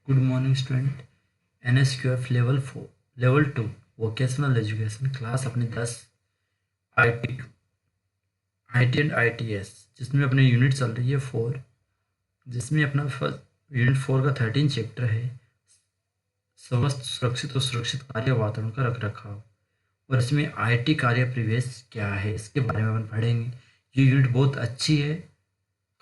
Good morning student. NSQF level 2 vocational education class अपनी 10 I T and ITS जिसमें अपनी unit चल रही है 4, जिसमें अपना फर्स्ट यूनिट 4 का 13 चैप्टर है स्वस्थ सुरक्षित और सुरक्षित कार्य वातावरण का रख रखाव। और इसमें IT कार्य परिवेश क्या है इसके बारे में अपन पढ़ेंगे। ये यूनिट बहुत अच्छी है।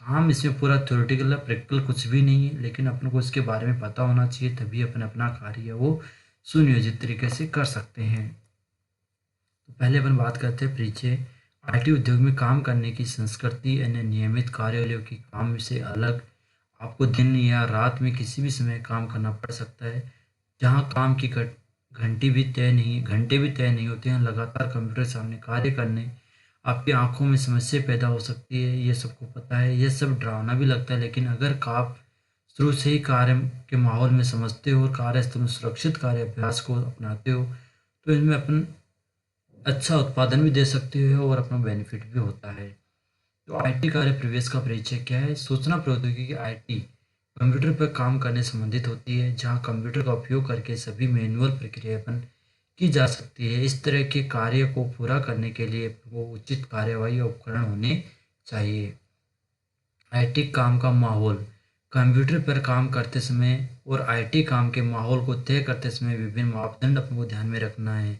काम इसमें पूरा थ्योरेटिकल है, प्रैक्टिकल कुछ भी नहीं है, लेकिन अपन को इसके बारे में पता होना चाहिए, तभी अपन अपना कार्य वो सुनियोजित तरीके से कर सकते हैं। तो पहले अपन बात करते हैं परिचय। IT उद्योग में काम करने की संस्कृति अन्य नियमित कार्यालयों की काम से अलग। आपको दिन या रात में किसी भी समय काम करना पड़ सकता है, जहाँ काम की घंटे भी तय नहीं होते हैं। लगातार कंप्यूटर के सामने कार्य करने आपकी आंखों में समस्या पैदा हो सकती है, ये सबको पता है। ये सब डरावना भी लगता है, लेकिन अगर आप शुरू से ही कार्य के माहौल में समझते हो और कार्यस्थल में सुरक्षित कार्य अभ्यास को अपनाते हो, तो इनमें अपन अच्छा उत्पादन भी दे सकते हो और अपना बेनिफिट भी होता है। तो IT कार्य प्रवेश का परिचय क्या है? सूचना प्रौद्योगिकी IT कंप्यूटर पर काम करने संबंधित होती है, जहां कंप्यूटर का उपयोग करके सभी मैनुअल प्रक्रियाएं की जा सकती है। इस तरह के कार्य को पूरा करने के लिए वो उचित कार्यवाही और उपकरण होने चाहिए। IT काम का माहौल। कंप्यूटर पर काम करते समय और IT काम के माहौल को तय करते समय विभिन्न मापदंड अपने को ध्यान में रखना है।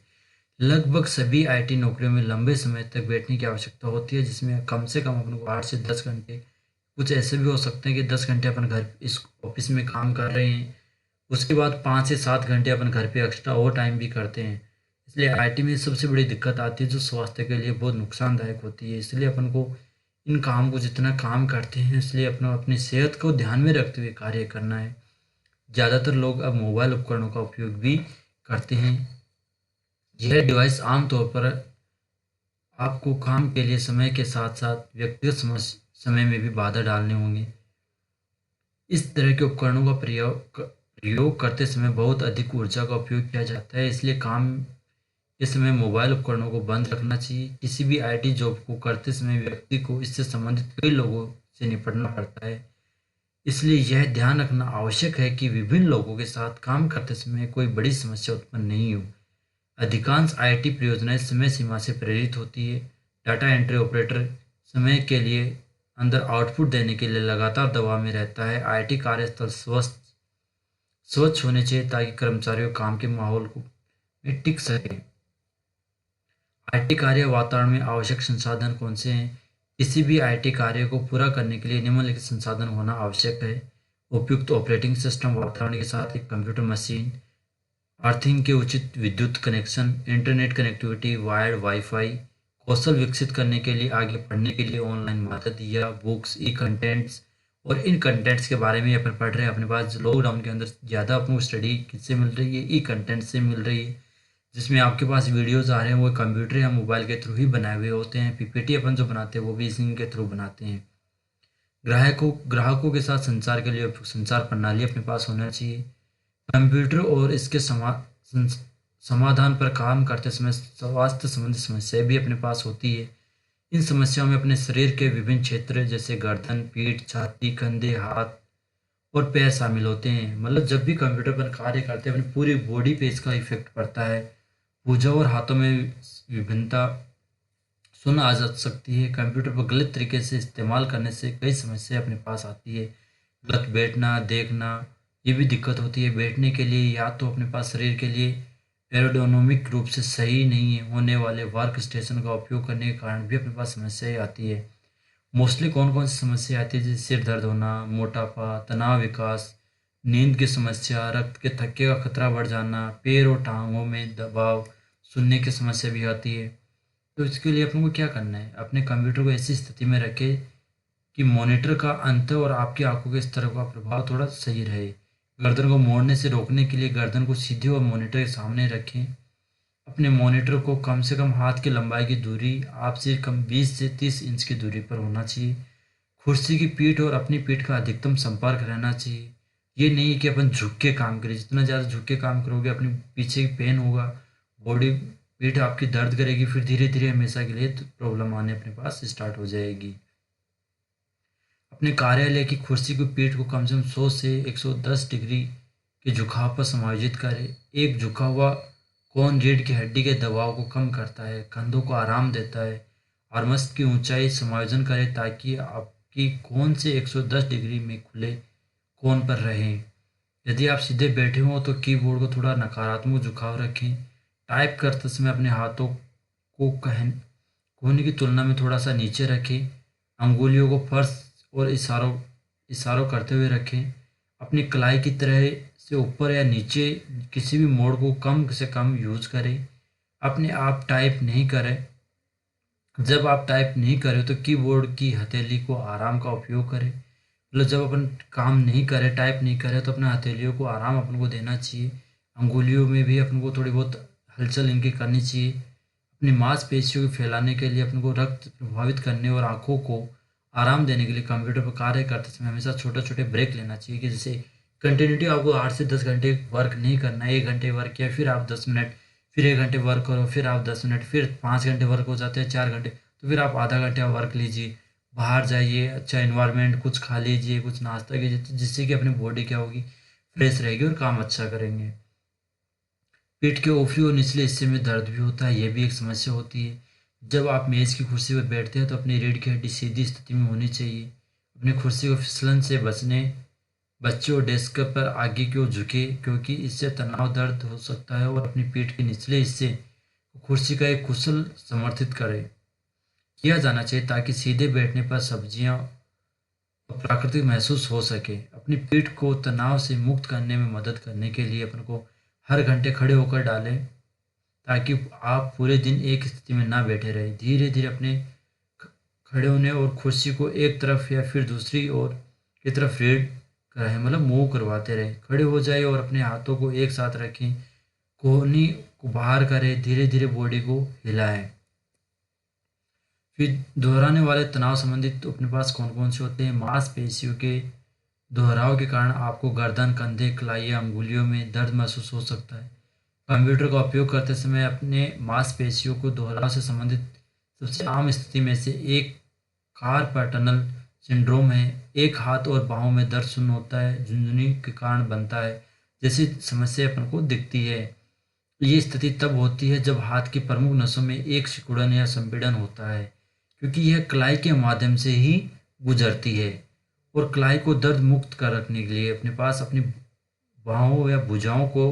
लगभग सभी IT नौकरियों में लंबे समय तक बैठने की आवश्यकता होती है, जिसमें कम से कम अपन को 8 से 10 घंटे, कुछ ऐसे भी हो सकते हैं कि 10 घंटे अपन घर इस ऑफिस में काम कर रहे हैं, उसके बाद 5 से 7 घंटे अपन घर पे एक्स्ट्रा और टाइम भी करते हैं। इसलिए IT में सबसे बड़ी दिक्कत आती है जो स्वास्थ्य के लिए बहुत नुकसानदायक होती है। इसलिए अपन को इन काम को जितना काम करते हैं, इसलिए अपना अपनी सेहत को ध्यान में रखते हुए कार्य करना है। ज़्यादातर लोग अब मोबाइल उपकरणों का उपयोग भी करते हैं। यह डिवाइस आमतौर पर आपको काम के लिए समय के साथ साथ व्यक्तिगत समय में भी बाधा डालने होंगे। इस तरह के उपकरणों का प्रयोग करते समय बहुत अधिक ऊर्जा का उपयोग किया जाता है, इसलिए काम के समय मोबाइल उपकरणों को बंद रखना चाहिए। किसी भी IT जॉब को करते समय व्यक्ति को इससे संबंधित कई लोगों से निपटना पड़ता है, इसलिए यह ध्यान रखना आवश्यक है कि विभिन्न लोगों के साथ काम करते समय कोई बड़ी समस्या उत्पन्न नहीं हो। अधिकांश IT परियोजनाएं समय सीमा से प्रेरित होती है। डाटा एंट्री ऑपरेटर समय के लिए अंदर आउटपुट देने के लिए लगातार दबाव में रहता है। IT कार्यस्थल स्वच्छ होने चाहिए ताकि कर्मचारियों काम के माहौल को में टिक सके। IT कार्य वातावरण में आवश्यक संसाधन कौन से हैं? किसी भी IT कार्य को पूरा करने के लिए निम्नलिखित संसाधन होना आवश्यक है। उपयुक्त ऑपरेटिंग सिस्टम वातावरण के साथ एक कंप्यूटर मशीन, अर्थिंग के उचित विद्युत connection, internet connectivity, wired wifi, कौशल विकसित करने के लिए आगे पढ़ने के लिए ऑनलाइन मदद या बुक्स, ई कंटेंट्स। और इन कंटेंट्स के बारे में अपन पढ़ रहे हैं। अपने पास लॉकडाउन के अंदर ज़्यादा अपनी स्टडी किससे मिल रही है? ई कंटेंट से मिल रही है, जिसमें आपके पास वीडियोस आ रहे हैं वो कंप्यूटर या मोबाइल के थ्रू ही बनाए हुए होते हैं। PPT अपन जो बनाते हैं वो भी इसी के थ्रू बनाते हैं। ग्राहकों के साथ संचार के लिए संचार प्रणाली अपने पास होना चाहिए। कंप्यूटर और इसके समाधान पर काम करते समय स्वास्थ्य संबंधी समस्याएं भी अपने पास होती है। इन समस्याओं में अपने शरीर के विभिन्न क्षेत्र जैसे गर्दन, पीठ, छाती, कंधे, हाथ और पैर शामिल होते हैं। मतलब जब भी कंप्यूटर पर कार्य करते हैं अपनी पूरी बॉडी पे इसका इफेक्ट पड़ता है। भुजा और हाथों में विभिन्नता सुन आ जा सकती है। कंप्यूटर पर गलत तरीके से इस्तेमाल करने से कई समस्याएं अपने पास आती है। गलत बैठना, देखना, ये भी दिक्कत होती है। बैठने के लिए या तो अपने पास शरीर के लिए एरोडोनोमिक रूप से सही नहीं होने वाले वर्क स्टेशन का उपयोग करने के कारण भी अपने पास समस्याएं आती है। मोस्टली कौन कौन सी समस्या आती है? जैसे सिर दर्द होना, मोटापा, तनाव विकास, नींद की समस्या, रक्त के थक्के का खतरा बढ़ जाना, पैर और टांगों में दबाव, सुनने की समस्या भी आती है। तो इसके लिए अपन को क्या करना है? अपने कंप्यूटर को ऐसी स्थिति में रखें कि मॉनिटर का अंत और आपकी आंखों के स्तर का प्रभाव थोड़ा सही रहे। गर्दन को मोड़ने से रोकने के लिए गर्दन को सीधे और मॉनिटर के सामने रखें। अपने मॉनिटर को कम से कम हाथ की लंबाई की दूरी आपसे कम 20 से 30 इंच की दूरी पर होना चाहिए। कुर्सी की पीठ और अपनी पीठ का अधिकतम संपर्क रहना चाहिए। ये नहीं है कि अपन झुक के काम करें। जितना ज़्यादा झुक के काम करोगे अपनी पीछे की पेन होगा, बॉडी पीठ आपकी दर्द करेगी, फिर धीरे धीरे हमेशा के लिए तो प्रॉब्लम आने अपने पास स्टार्ट हो जाएगी। अपने कार्यालय की कुर्सी की पीठ को कम से कम 100 से 110 डिग्री के झुकाव पर समायोजित करें। एक झुका हुआ कोण रीढ़ की हड्डी के दबाव को कम करता है, कंधों को आराम देता है और मस्तिष्क की ऊंचाई समायोजन करें ताकि आपकी कोण से 110 डिग्री में खुले कोण पर रहें। यदि आप सीधे बैठे हों तो कीबोर्ड को थोड़ा नकारात्मक झुकाव रखें। टाइप करते समय अपने हाथों को कोहनी की तुलना में थोड़ा सा नीचे रखें। अंगुलियों को फर्श और इशारों इशारों करते हुए रखें। अपनी कलाई की तरह से ऊपर या नीचे किसी भी मोड़ को कम से कम यूज करें। अपने आप टाइप नहीं करें। जब आप टाइप नहीं करें तो कीबोर्ड की हथेली को आराम का उपयोग करें। मतलब जब अपन काम नहीं करें, टाइप नहीं करें, तो अपने हथेलियों को आराम अपन को देना चाहिए। अंगुलियों में भी अपन को थोड़ी बहुत हलचल इनकी करनी चाहिए। अपनी मांसपेशियों को फैलाने के लिए अपन को रक्त प्रभावित करने और आंखों को आराम देने के लिए कंप्यूटर पर कार्य करते समय हमेशा छोटे छोटे ब्रेक लेना चाहिए कि जैसे कंटिन्यूटी आपको 8 से 10 घंटे वर्क नहीं करना है। 1 घंटे वर्क किया, फिर आप 10 मिनट, फिर 1 घंटे वर्क करो, फिर आप 10 मिनट, फिर 5 घंटे वर्क हो जाते हैं, 4 घंटे, तो फिर आप आधा घंटा वर्क लीजिए। बाहर जाइए, अच्छा इन्वायरमेंट, कुछ खा लीजिए, कुछ नाश्ता कीजिए, जिससे कि अपनी बॉडी क्या होगी, फ्रेश रहेगी और काम अच्छा करेंगे। पीठ के ऊपरी और निचले हिस्से में दर्द भी होता है, ये भी एक समस्या होती है। जब आप मेज की कुर्सी पर बैठते हैं तो अपनी रीढ़ की हड्डी सीधी स्थिति में होनी चाहिए। अपनी कुर्सी को फिसलन से बच्चे और डेस्क पर आगे की ओर झुके क्योंकि इससे तनाव दर्द हो सकता है। और अपनी पीठ के निचले हिस्से को कुर्सी का एक कुशल समर्थित करें किया जाना चाहिए ताकि सीधे बैठने पर सब्जियां और प्राकृतिक महसूस हो सके। अपनी पीठ को तनाव से मुक्त करने में मदद करने के लिए अपन को हर घंटे खड़े होकर डालें ताकि आप पूरे दिन एक स्थिति में ना बैठे रहें। धीरे धीरे अपने खड़े होने और कुर्सी को एक तरफ या फिर दूसरी ओर की तरफ रेड कराएं, मतलब मूव करवाते रहें। खड़े हो जाए और अपने हाथों को एक साथ रखें, कोहनी को बाहर करें, धीरे धीरे बॉडी को हिलाएं। फिर दोहराने वाले तनाव संबंधित तो अपने पास कौन कौन से होते हैं? मांसपेशियों के दोहराव के कारण आपको गर्दन, कंधे, कलाई या अंगुलियों में दर्द महसूस हो सकता है। कंप्यूटर का उपयोग करते समय अपने मांसपेशियों को दोहराव से संबंधित सबसे आम स्थिति में से एक कार्पल टनल सिंड्रोम है। एक हाथ और बाहों में दर्द शून्य होता है, झुनझुनी के कारण बनता है, जैसी समस्या अपन को दिखती है। ये स्थिति तब होती है जब हाथ की प्रमुख नसों में एक सिकुड़न या संपीड़न होता है, क्योंकि यह कलाई के माध्यम से ही गुजरती है। और कलाई को दर्द मुक्त कर रखने के लिए अपने पास अपनी बाहों या भुजाओं को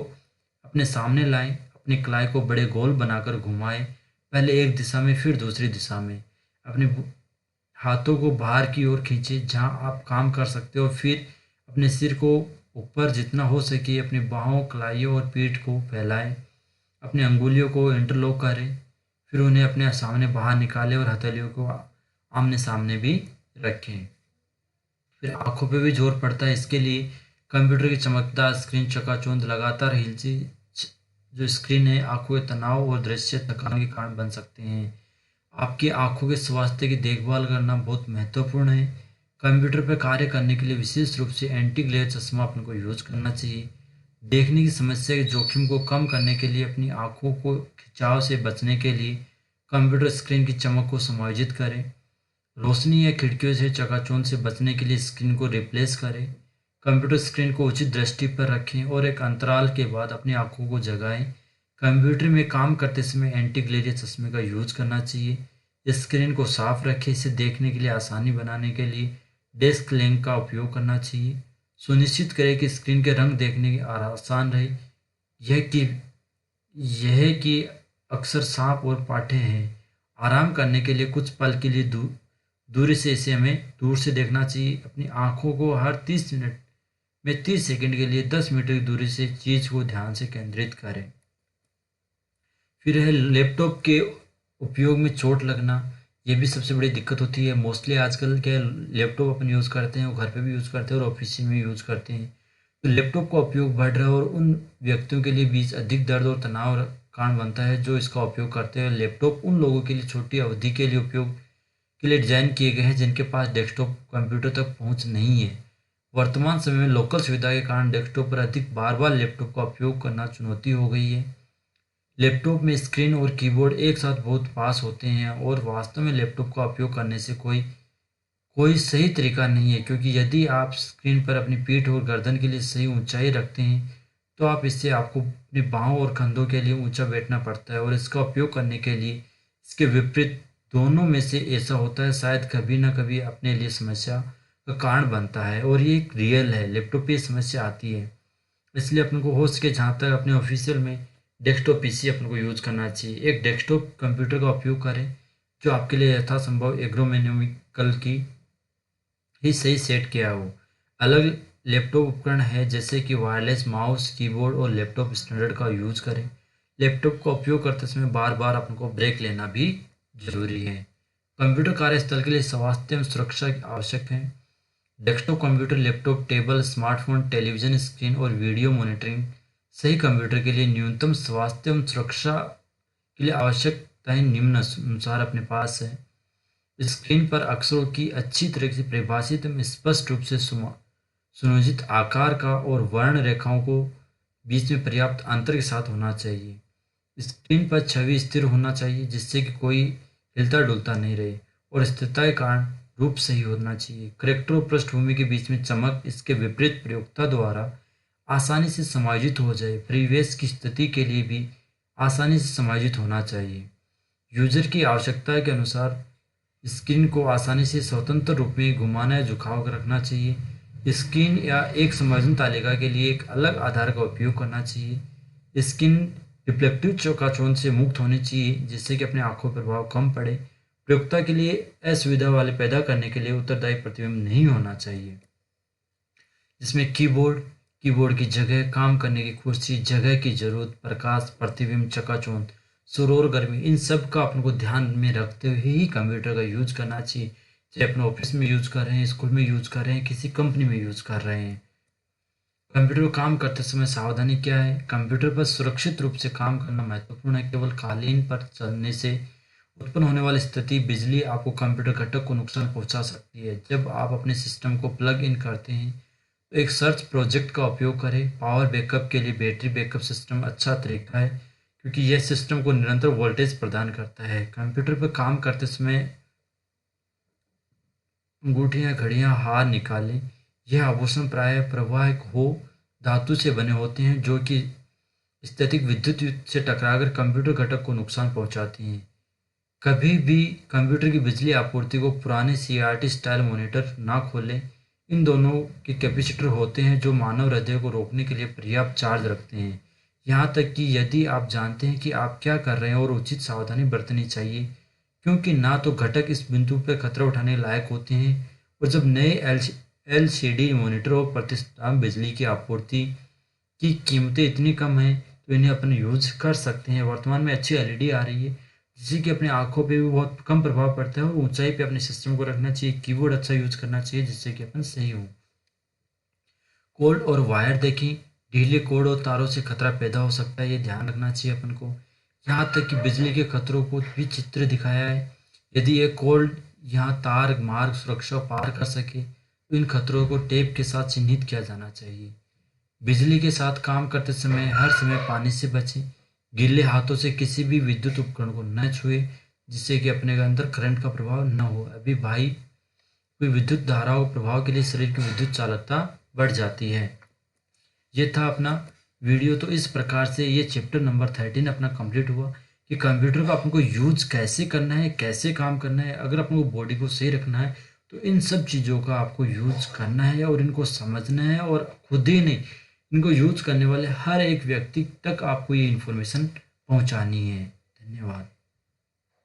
अपने सामने लाएं। अपनी कलाई को बड़े गोल बनाकर घुमाएं, पहले एक दिशा में फिर दूसरी दिशा में। अपने हाथों को बाहर की ओर खींचें जहां आप काम कर सकते हो। फिर अपने सिर को ऊपर जितना हो सके अपनी बाहों, कलाइयों और पीठ को फैलाएं। अपनी अंगुलियों को इंटरलॉक करें, फिर उन्हें अपने सामने बाहर निकालें और हथेलियों को आमने सामने भी रखें। फिर आंखों पे भी जोर पड़ता है, इसके लिए कंप्यूटर की चमकदार स्क्रीन चकाचौंध लगातार हिलची जो स्क्रीन है आंखों के तनाव और दृश्य थकान के कारण बन सकते हैं। आपकी आंखों के स्वास्थ्य की देखभाल करना बहुत महत्वपूर्ण है। कंप्यूटर पर कार्य करने के लिए विशेष रूप से एंटी ग्लेयर चश्मा अपन को यूज करना चाहिए। देखने की समस्या के जोखिम को कम करने के लिए अपनी आंखों को खिंचाव से बचने के लिए कंप्यूटर स्क्रीन की चमक को समायोजित करें। रोशनी या खिड़कियों से चकाचौंध से बचने के लिए स्क्रीन को रिप्लेस करें। कंप्यूटर स्क्रीन को उचित दृष्टि पर रखें और एक अंतराल के बाद अपनी आंखों को जगाएं। कंप्यूटर में काम करते समय एंटी ग्लेयर चश्मे का यूज करना चाहिए। स्क्रीन को साफ रखें, इसे देखने के लिए आसानी बनाने के लिए डेस्क लैंप का उपयोग करना चाहिए। सुनिश्चित करें कि स्क्रीन के रंग देखने के आसान रहे। यह कि यह कि अक्सर सांप और पाठे हैं। आराम करने के लिए कुछ पल के लिए दूरी से इसे हमें दूर से देखना चाहिए। अपनी आंखों को हर 30 मिनट में 30 सेकंड के लिए 10 मीटर की दूरी से चीज को ध्यान से केंद्रित करें। फिर है लैपटॉप के उपयोग में चोट लगना। ये भी सबसे बड़ी दिक्कत होती है। मोस्टली आजकल के लैपटॉप अपन यूज़ करते हैं, वो घर पे भी यूज़ करते हैं और ऑफिस में यूज़ करते हैं। तो लैपटॉप का उपयोग बढ़ रहा है और उन व्यक्तियों के लिए बीच अधिक दर्द और तनाव कारण बनता है जो इसका उपयोग करते हैं। लैपटॉप उन लोगों के लिए छोटी अवधि के लिए उपयोग के लिए डिज़ाइन किए गए हैं जिनके पास डेस्कटॉप कंप्यूटर तक पहुंच नहीं है। वर्तमान समय में लोकल सुविधा के कारण डेस्कटॉप पर अधिक बार बार लैपटॉप का उपयोग करना चुनौती हो गई है। लैपटॉप में स्क्रीन और कीबोर्ड एक साथ बहुत पास होते हैं और वास्तव में लैपटॉप का उपयोग करने से कोई कोई सही तरीका नहीं है, क्योंकि यदि आप स्क्रीन पर अपनी पीठ और गर्दन के लिए सही ऊंचाई रखते हैं तो आप इससे आपको अपनी बाहों और कंधों के लिए ऊंचा बैठना पड़ता है, और इसका उपयोग करने के लिए इसके विपरीत दोनों में से ऐसा होता है, शायद कभी ना कभी अपने लिए समस्या का कारण बनता है, और ये एक रियल है। लैपटॉप पे ये समस्या आती है, इसलिए अपन को हो सके जहाँ तक अपने ऑफिशियल में डेस्कटॉप पीसी अपन को यूज़ करना चाहिए। एक डेस्कटॉप कंप्यूटर का उपयोग करें जो आपके लिए यथासंभव एग्रोनॉमिकल की ही सही सेट किया हो। अलग लैपटॉप उपकरण है जैसे कि वायरलेस माउस, कीबोर्ड और लैपटॉप स्टैंडर्ड का यूज़ करें। लैपटॉप का उपयोग करते समय बार बार अपन को ब्रेक लेना भी जरूरी है। कंप्यूटर कार्यस्थल के लिए स्वास्थ्य एवं सुरक्षा आवश्यक है। Desktop computer, laptop, table, smartphone, television screen और वीडियो मॉनिटरिंग सही कंप्यूटर के लिए न्यूनतम स्वास्थ्य एवं सुरक्षा के लिए आवश्यकताएं निम्न अनुसार अपने पास है। स्क्रीन पर अक्षरों की अच्छी तरह से परिभाषित एवं स्पष्ट रूप से सुनियोजित आकार का और वर्ण रेखाओं को बीच में पर्याप्त अंतर के साथ होना चाहिए। स्क्रीन पर छवि स्थिर होना चाहिए जिससे कि कोई हिलता डुलता नहीं रहे, और स्थिरता के कारण रूप सही होना चाहिए। करेक्टर और पृष्ठभूमि के बीच में चमक इसके विपरीत प्रयोक्ता द्वारा आसानी से समायोजित हो जाए। परिवेश की स्थिति के लिए भी आसानी से समायोजित होना चाहिए। यूजर की आवश्यकता के अनुसार स्क्रीन को आसानी से स्वतंत्र रूप में घुमाना या झुकाव कर रखना चाहिए। स्क्रीन या एक समायोजन तालिका के लिए एक अलग आधार का उपयोग करना चाहिए। स्क्रीन रिफ्लेक्टिव चकाचौंध से मुक्त होनी चाहिए जिससे कि अपने आंखों पर प्रभाव कम पड़े। प्रयोक्ता के लिए असुविधा वाले पैदा करने के लिए उत्तरदायी प्रतिबिंब नहीं होना चाहिए, जिसमें कीबोर्ड, कीबोर्ड की जगह, काम करने की कुर्सी, जगह की जरूरत, प्रकाश, प्रतिबिंब, चकाचौंध, शोर और गर्मी, इन सब का अपन को ध्यान में रखते हुए ही कंप्यूटर का यूज करना चाहिए। चाहे अपने ऑफिस में यूज कर रहे हैं, स्कूल में यूज कर रहे हैं, किसी कंपनी में यूज कर रहे हैं। कंप्यूटर पर काम करते समय सावधानी क्या है? कंप्यूटर पर सुरक्षित रूप से काम करना महत्वपूर्ण है। केवल कालीन पर चलने से उत्पन्न होने वाली स्थिति बिजली आपको कंप्यूटर घटक को नुकसान पहुंचा सकती है। जब आप अपने सिस्टम को प्लग इन करते हैं तो एक सर्च प्रोजेक्ट का उपयोग करें। पावर बैकअप के लिए बैटरी बैकअप सिस्टम अच्छा तरीका है क्योंकि यह सिस्टम को निरंतर वोल्टेज प्रदान करता है। कंप्यूटर पर काम करते समय अंगूठियां, घड़ियां, हार निकालें। यह आभूषण प्रायः प्रवाहक हो धातु से बने होते हैं जो कि स्थैतिक विद्युत से टकराकर कंप्यूटर घटक को नुकसान पहुंचाती हैं। कभी भी कंप्यूटर की बिजली आपूर्ति को पुराने सीआरटी स्टाइल मॉनिटर ना खोलें। इन दोनों के कैपेसिटर होते हैं जो मानव हृदय को रोकने के लिए पर्याप्त चार्ज रखते हैं। यहाँ तक कि यदि आप जानते हैं कि आप क्या कर रहे हैं और उचित सावधानी बरतनी चाहिए, क्योंकि ना तो घटक इस बिंदु पर खतरा उठाने लायक होते हैं, और जब नए एलसीडी मॉनिटर और प्रतिष्ठान बिजली की आपूर्ति की कीमतें इतनी कम हैं तो इन्हें अपन यूज कर सकते हैं। वर्तमान में अच्छी एलईडी आ रही है जिससे कि अपने आंखों पे भी बहुत कम प्रभाव पड़ता है, और ऊंचाई पे अपने सिस्टम को रखना चाहिए। कीबोर्ड अच्छा यूज करना चाहिए जिससे कि अपन सही हो। कोड और वायर देखें, ढीले कोड और तारों से खतरा पैदा हो सकता है, ये ध्यान रखना चाहिए अपन को। यहाँ तक कि बिजली के खतरों को भी चित्र दिखाया है। यदि एक कोड यहाँ तार मार्ग सुरक्षा पार कर सके तो इन खतरों को टेप के साथ चिन्हित किया जाना चाहिए। बिजली के साथ काम करते समय हर समय पानी से बचें। गीले हाथों से किसी भी विद्युत उपकरण को न छुए जिससे कि अपने अंदर करंट का प्रभाव न हो। अभी भाई कोई विद्युत धाराओं के प्रभाव के लिए शरीर की विद्युत चालकता बढ़ जाती है। ये था अपना वीडियो। तो इस प्रकार से ये चैप्टर नंबर 13 अपना कंप्लीट हुआ कि कंप्यूटर का अपन को यूज कैसे करना है, कैसे काम करना है। अगर अपन को बॉडी को सही रखना है तो इन सब चीज़ों का आपको यूज करना है और इनको समझना है, और खुद ही नहीं, इनको यूज करने वाले हर एक व्यक्ति तक आपको ये इन्फॉर्मेशन पहुंचानी है। धन्यवाद।